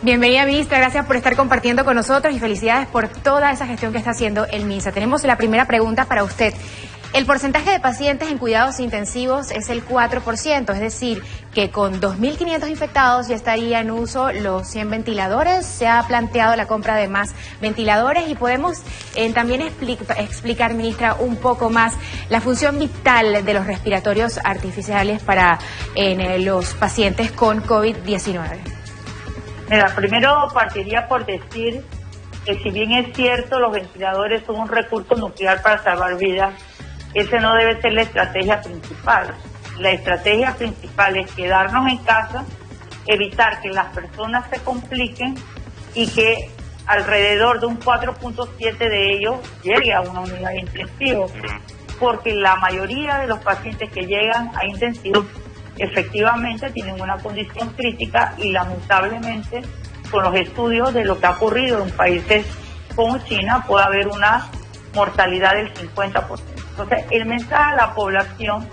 Bienvenida, ministra. Gracias por estar compartiendo con nosotros y felicidades por toda esa gestión que está haciendo el MINSA. Tenemos la primera pregunta para usted. El porcentaje de pacientes en cuidados intensivos es el 4%, es decir, que con 2.500 infectados ya estaría en uso los 100 ventiladores. Se ha planteado la compra de más ventiladores y podemos también explicar, ministra, un poco más la función vital de los respiratorios artificiales para los pacientes con COVID-19. Mira, primero partiría por decir que si bien es cierto los ventiladores son un recurso nuclear para salvar vidas, ese no debe ser la estrategia principal. La estrategia principal es quedarnos en casa, evitar que las personas se compliquen y que alrededor de un 4.7 de ellos llegue a una unidad intensiva, porque la mayoría de los pacientes que llegan a intensivo efectivamente tienen una condición crítica y lamentablemente con los estudios de lo que ha ocurrido en países como China puede haber una mortalidad del 50%. Entonces, el mensaje a la población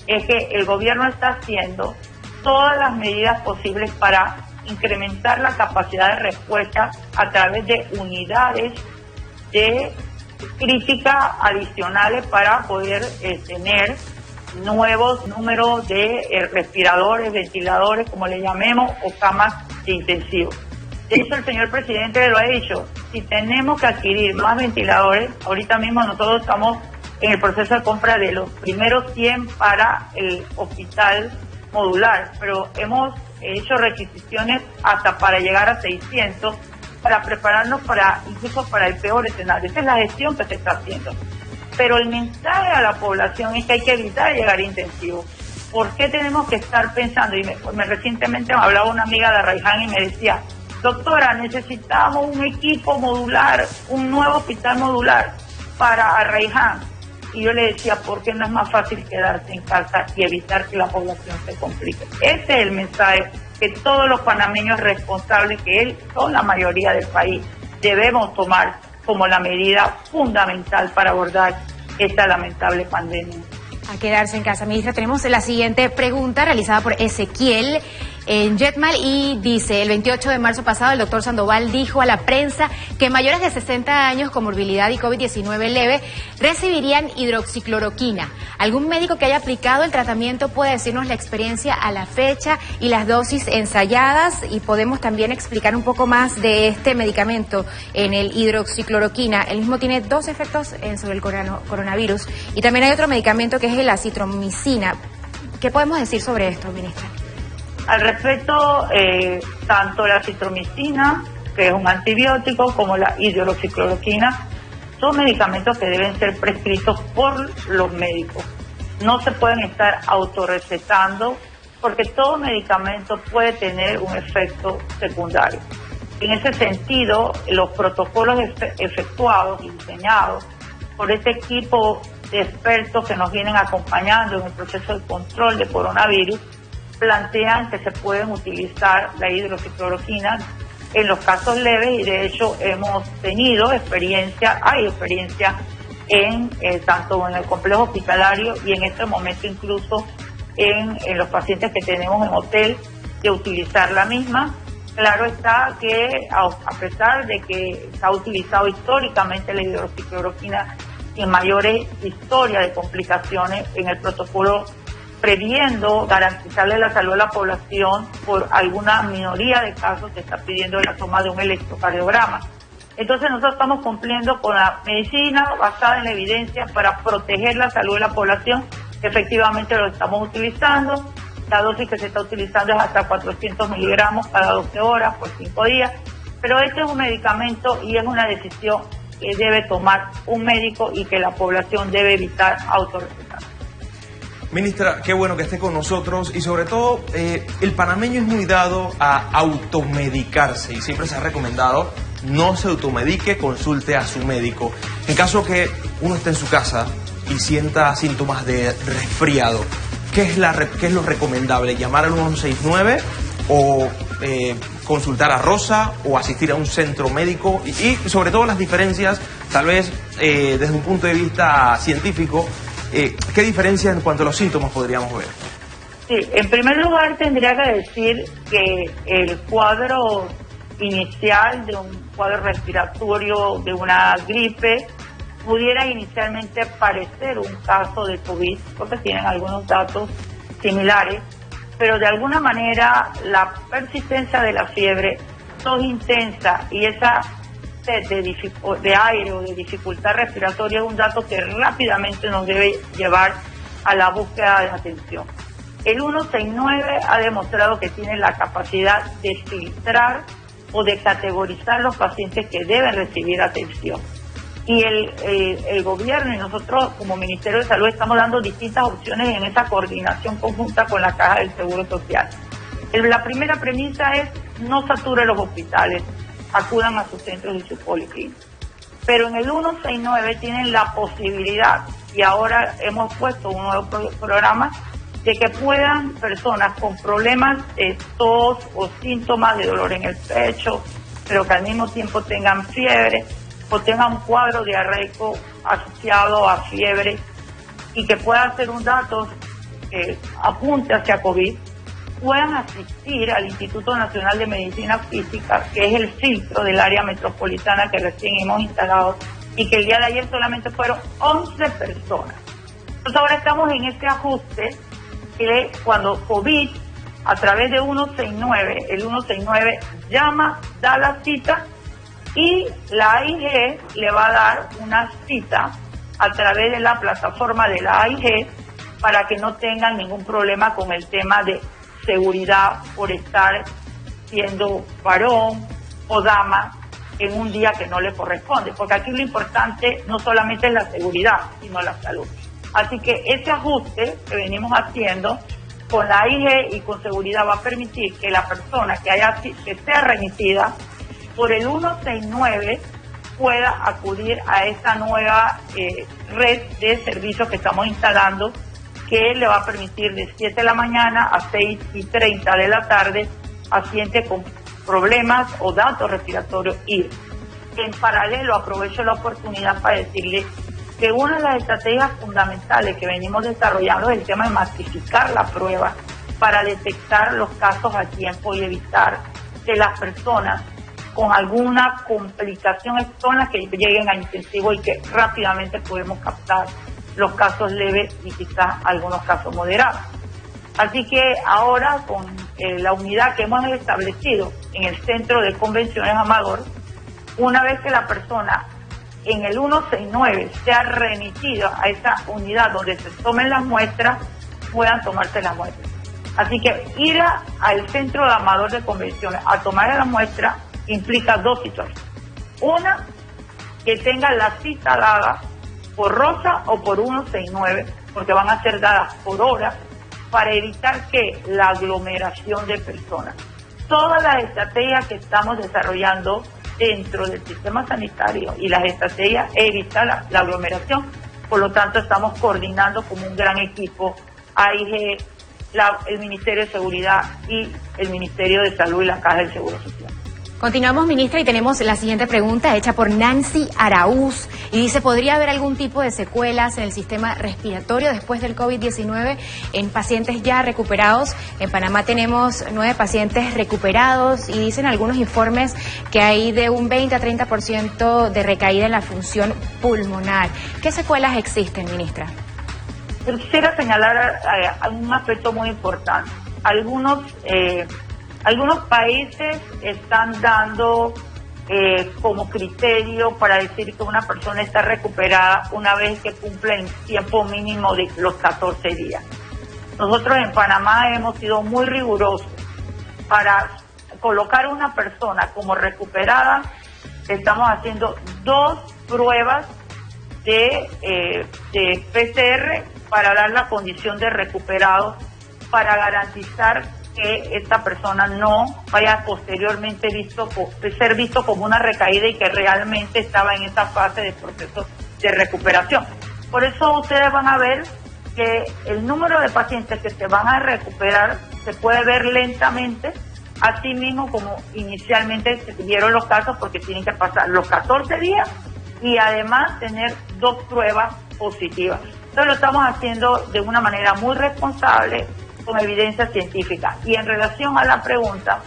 es que el gobierno está haciendo todas las medidas posibles para incrementar la capacidad de respuesta a través de unidades de crítica adicionales para poder tener nuevos números de respiradores, ventiladores, como le llamemos, o camas de intensivo. De hecho, el señor presidente lo ha dicho, si tenemos que adquirir más ventiladores, ahorita mismo nosotros estamos en el proceso de compra de los primeros 100 para el hospital modular, pero hemos hecho requisiciones hasta para llegar a 600 para prepararnos incluso para el peor escenario. Esa es la gestión que se está haciendo. Pero el mensaje a la población es que hay que evitar llegar a intensivo. ¿Por qué tenemos que estar pensando? Y recientemente me hablaba una amiga de Arraiján y me decía, doctora, necesitamos un equipo modular, un nuevo hospital modular para Arraiján. Y yo le decía, ¿por qué no es más fácil quedarse en casa y evitar que la población se complique? Ese es el mensaje que todos los panameños responsables, que son la mayoría del país, debemos tomar como la medida fundamental para abordar esta lamentable pandemia. A quedarse en casa. Ministra, tenemos la siguiente pregunta realizada por Ezequiel en Jetmal y dice, el 28 de marzo pasado el doctor Sandoval dijo a la prensa que mayores de 60 años con morbilidad y COVID-19 leve recibirían hidroxicloroquina. ¿Algún médico que haya aplicado el tratamiento puede decirnos la experiencia a la fecha y las dosis ensayadas? Y podemos también explicar un poco más de este medicamento, en el hidroxicloroquina. El mismo tiene dos efectos sobre el coronavirus y también hay otro medicamento que es la acitromicina. ¿Qué podemos decir sobre esto, ministra? Al respecto, tanto la acitromicina, que es un antibiótico, como la hidroxicloroquina, son medicamentos que deben ser prescritos por los médicos. No se pueden estar autorrecetando porque todo medicamento puede tener un efecto secundario. En ese sentido, los protocolos efectuados y diseñados por este equipo de expertos que nos vienen acompañando en el proceso de control de coronavirus plantean que se pueden utilizar la hidroxicloroquina en los casos leves y de hecho hemos tenido hay experiencia en tanto en el complejo hospitalario y en este momento incluso en los pacientes que tenemos en hotel de utilizar la misma. Claro está que a pesar de que se ha utilizado históricamente la hidroxicloroquina sin mayores historias de complicaciones en el protocolo, previendo garantizarle la salud a la población, por alguna minoría de casos se está pidiendo la toma de un electrocardiograma. Entonces nosotros estamos cumpliendo con la medicina basada en la evidencia para proteger la salud de la población. Efectivamente lo estamos utilizando. La dosis que se está utilizando es hasta 400 miligramos cada 12 horas por 5 días. Pero este es un medicamento y es una decisión que debe tomar un médico y que la población debe evitar autorrecetar. Ministra, qué bueno que esté con nosotros y sobre todo el panameño es muy dado a automedicarse y siempre se ha recomendado no se automedique, consulte a su médico. En caso que uno esté en su casa y sienta síntomas de resfriado, ¿qué es lo recomendable? ¿Llamar al 169 o consultar a Rosa o asistir a un centro médico? Y sobre todo las diferencias, tal vez desde un punto de vista científico, ¿qué diferencia en cuanto a los síntomas podríamos ver? Sí, en primer lugar tendría que decir que el cuadro inicial de un cuadro respiratorio, de una gripe, pudiera inicialmente parecer un caso de COVID, porque tienen algunos datos similares, pero de alguna manera la persistencia de la fiebre, tos intensa y esa sed de aire o de dificultad respiratoria es un dato que rápidamente nos debe llevar a la búsqueda de atención. El 169 ha demostrado que tiene la capacidad de filtrar o de categorizar los pacientes que deben recibir atención. Y el gobierno y nosotros como Ministerio de Salud estamos dando distintas opciones en esa coordinación conjunta con la Caja del Seguro Social. La primera premisa es no saturen los hospitales, acudan a sus centros y sus policlínicas. Pero en el 169 tienen la posibilidad, y ahora hemos puesto un nuevo programa, de que puedan personas con problemas de tos o síntomas de dolor en el pecho, pero que al mismo tiempo tengan fiebre o tengan un cuadro diarreico asociado a fiebre y que pueda ser un dato que apunte hacia COVID, puedan asistir al Instituto Nacional de Medicina Física, que es el filtro del área metropolitana que recién hemos instalado y que el día de ayer solamente fueron 11 personas. Entonces ahora estamos en este ajuste que cuando COVID, a través de 169, el 169 llama, da la cita y la AIG le va a dar una cita a través de la plataforma de la AIG para que no tengan ningún problema con el tema de seguridad por estar siendo varón o dama en un día que no le corresponde, porque aquí lo importante no solamente es la seguridad, sino la salud. Así que ese ajuste que venimos haciendo con la AIG y con seguridad va a permitir que la persona que sea remitida por el 169 pueda acudir a esta nueva red de servicios que estamos instalando, que le va a permitir de 7 de la mañana a 6:30 de la tarde a pacientes con problemas o datos respiratorios ir. En paralelo, aprovecho la oportunidad para decirles que una de las estrategias fundamentales que venimos desarrollando es el tema de masificar la prueba para detectar los casos a tiempo y evitar que las personas con alguna complicación son las que lleguen a intensivo y que rápidamente podemos captar los casos leves y quizás algunos casos moderados. Así que ahora con la unidad que hemos establecido en el Centro de Convenciones Amador, una vez que la persona en el 169 sea remitida a esa unidad donde se tomen las muestras, puedan tomarse las muestras. Así que ir al Centro de Amador de Convenciones a tomar la muestra implica dos situaciones. Una, que tenga la cita dada por Rosa o por 169, porque van a ser dadas por hora para evitar que la aglomeración de personas. Todas las estrategias que estamos desarrollando dentro del sistema sanitario y las estrategias evitar la aglomeración, por lo tanto estamos coordinando como un gran equipo AIG, el Ministerio de Seguridad y el Ministerio de Salud y la Caja del Seguro Social. Continuamos, ministra, y tenemos la siguiente pregunta hecha por Nancy Araúz y dice, ¿podría haber algún tipo de secuelas en el sistema respiratorio después del COVID-19 en pacientes ya recuperados? En Panamá tenemos 9 pacientes recuperados y dicen algunos informes que hay de un 20 a 30% de recaída en la función pulmonar. ¿Qué secuelas existen, ministra? Quisiera señalar un aspecto muy importante. Algunos países están dando como criterio para decir que una persona está recuperada una vez que cumple el tiempo mínimo de los 14 días. Nosotros en Panamá hemos sido muy rigurosos para colocar a una persona como recuperada. Estamos haciendo 2 pruebas de PCR para dar la condición de recuperado, para garantizar que esta persona no vaya posteriormente ser visto como una recaída y que realmente estaba en esta fase de proceso de recuperación. Por eso ustedes van a ver que el número de pacientes que se van a recuperar se puede ver lentamente, así mismo como inicialmente se tuvieron los casos, porque tienen que pasar los 14 días y además tener 2 pruebas positivas. Entonces lo estamos haciendo de una manera muy responsable, con evidencia científica. Y en relación a la pregunta,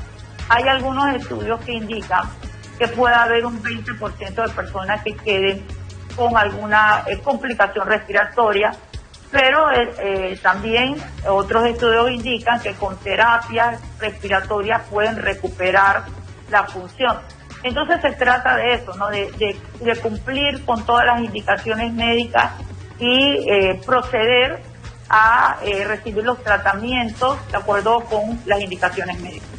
hay algunos estudios que indican que puede haber un 20% de personas que queden con alguna complicación respiratoria, pero también otros estudios indican que con terapias respiratorias pueden recuperar la función. Entonces se trata de eso, ¿no? De cumplir con todas las indicaciones médicas y proceder a recibir los tratamientos de acuerdo con las indicaciones médicas.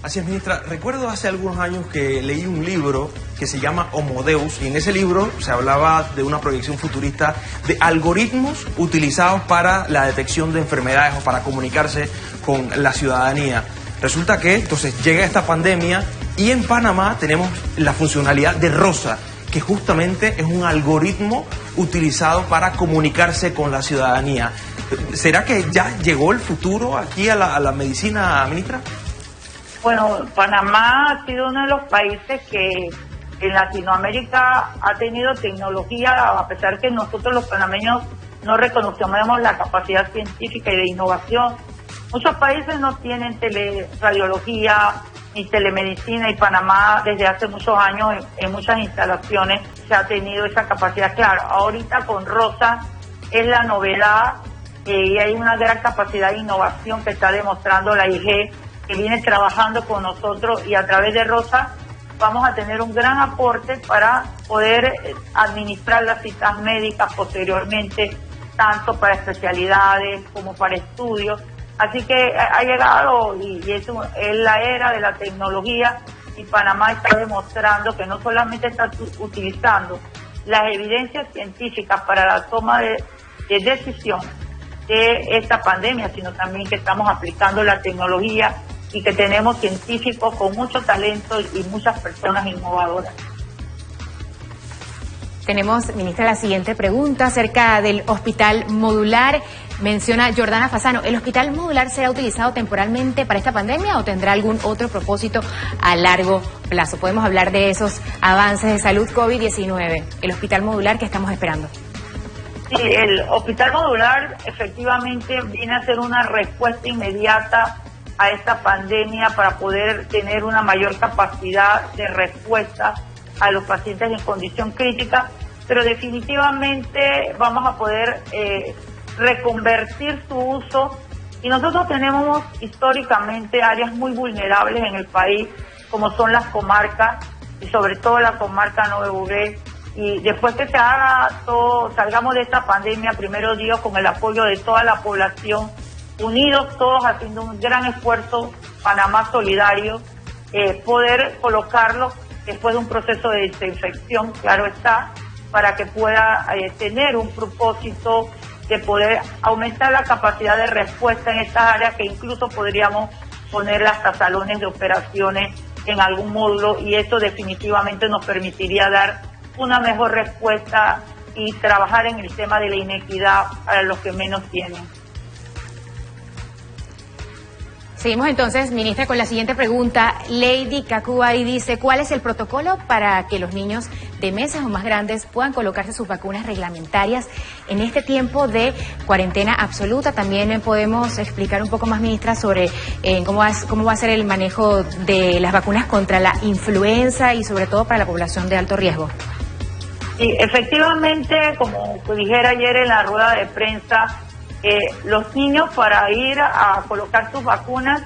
Así es, ministra. Recuerdo hace algunos años que leí un libro que se llama Homo Deus, y en ese libro se hablaba de una proyección futurista de algoritmos utilizados para la detección de enfermedades o para comunicarse con la ciudadanía. Resulta que entonces llega esta pandemia y en Panamá tenemos la funcionalidad de Rosa, que justamente es un algoritmo utilizado para comunicarse con la ciudadanía. ¿Será que ya llegó el futuro aquí a la medicina, ministra? Bueno, Panamá ha sido uno de los países que en Latinoamérica ha tenido tecnología, a pesar que nosotros los panameños no reconocemos la capacidad científica y de innovación. Muchos países no tienen teleradiología ni telemedicina, y Panamá desde hace muchos años en muchas instalaciones se ha tenido esa capacidad. Claro, ahorita con Rosa es la novedad y hay una gran capacidad de innovación que está demostrando la IG, que viene trabajando con nosotros, y a través de Rosa vamos a tener un gran aporte para poder administrar las citas médicas posteriormente, tanto para especialidades como para estudios. Así que ha llegado y es la era de la tecnología, y Panamá está demostrando que no solamente está utilizando las evidencias científicas para la toma de decisión de esta pandemia, sino también que estamos aplicando la tecnología y que tenemos científicos con mucho talento y muchas personas innovadoras. Tenemos, ministra, la siguiente pregunta acerca del hospital modular. Menciona Jordana Fasano, ¿el hospital modular será utilizado temporalmente para esta pandemia o tendrá algún otro propósito a largo plazo? Podemos hablar de esos avances de salud COVID-19, el hospital modular que estamos esperando. Sí, el hospital modular efectivamente viene a ser una respuesta inmediata a esta pandemia para poder tener una mayor capacidad de respuesta a los pacientes en condición crítica, pero definitivamente vamos a poder reconvertir su uso, y nosotros tenemos históricamente áreas muy vulnerables en el país, como son las comarcas, y sobre todo la comarca Noveburé, y después que se haga todo, salgamos de esta pandemia, primero Dios, con el apoyo de toda la población, unidos todos haciendo un gran esfuerzo, Panamá solidario, poder colocarlo después de un proceso de desinfección, claro está, para que pueda tener un propósito de poder aumentar la capacidad de respuesta en estas áreas, que incluso podríamos poner hasta salones de operaciones en algún módulo, y esto definitivamente nos permitiría dar una mejor respuesta y trabajar en el tema de la inequidad para los que menos tienen. Seguimos entonces, ministra, con la siguiente pregunta. Lady Kakubari dice, ¿cuál es el protocolo para que los niños de meses o más grandes puedan colocarse sus vacunas reglamentarias en este tiempo de cuarentena absoluta? También podemos explicar un poco más, ministra, sobre cómo va a ser el manejo de las vacunas contra la influenza y sobre todo para la población de alto riesgo. Sí, efectivamente, como dijera ayer en la rueda de prensa, los niños para ir a colocar sus vacunas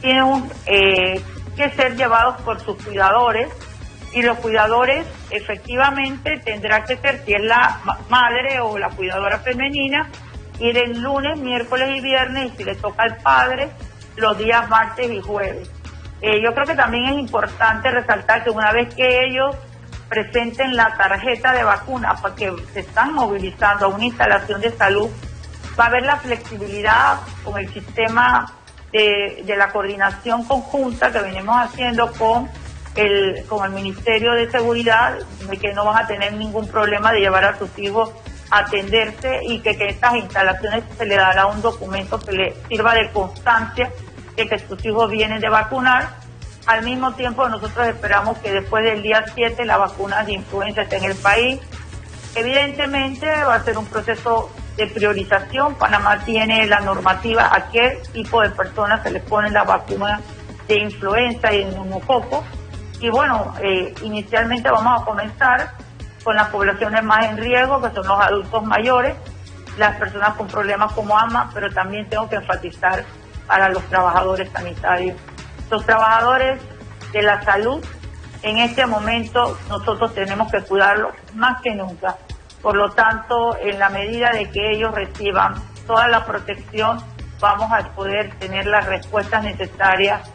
tienen que ser llevados por sus cuidadores, y los cuidadores efectivamente tendrá que ser, si es la madre o la cuidadora femenina, ir el lunes, miércoles y viernes, y si le toca al padre, los días martes y jueves. Yo creo que también es importante resaltar que una vez que ellos presenten la tarjeta de vacuna, porque se están movilizando a una instalación de salud, va a haber la flexibilidad con el sistema de la coordinación conjunta que venimos haciendo con el Ministerio de Seguridad, de que no van a tener ningún problema de llevar a sus hijos a atenderse, y que estas instalaciones se le dará un documento que le sirva de constancia de que sus hijos vienen de vacunar. Al mismo tiempo, nosotros esperamos que después del día 7 la vacuna de influenza esté en el país. Evidentemente va a ser un proceso de priorización. Panamá tiene la normativa a qué tipo de personas se les pone la vacuna de influenza y de neumococo. Y bueno, inicialmente vamos a comenzar con las poblaciones más en riesgo, que son los adultos mayores, las personas con problemas como asma, pero también tengo que enfatizar para los trabajadores sanitarios. Los trabajadores de la salud, en este momento nosotros tenemos que cuidarlos más que nunca. Por lo tanto, en la medida de que ellos reciban toda la protección, vamos a poder tener las respuestas necesarias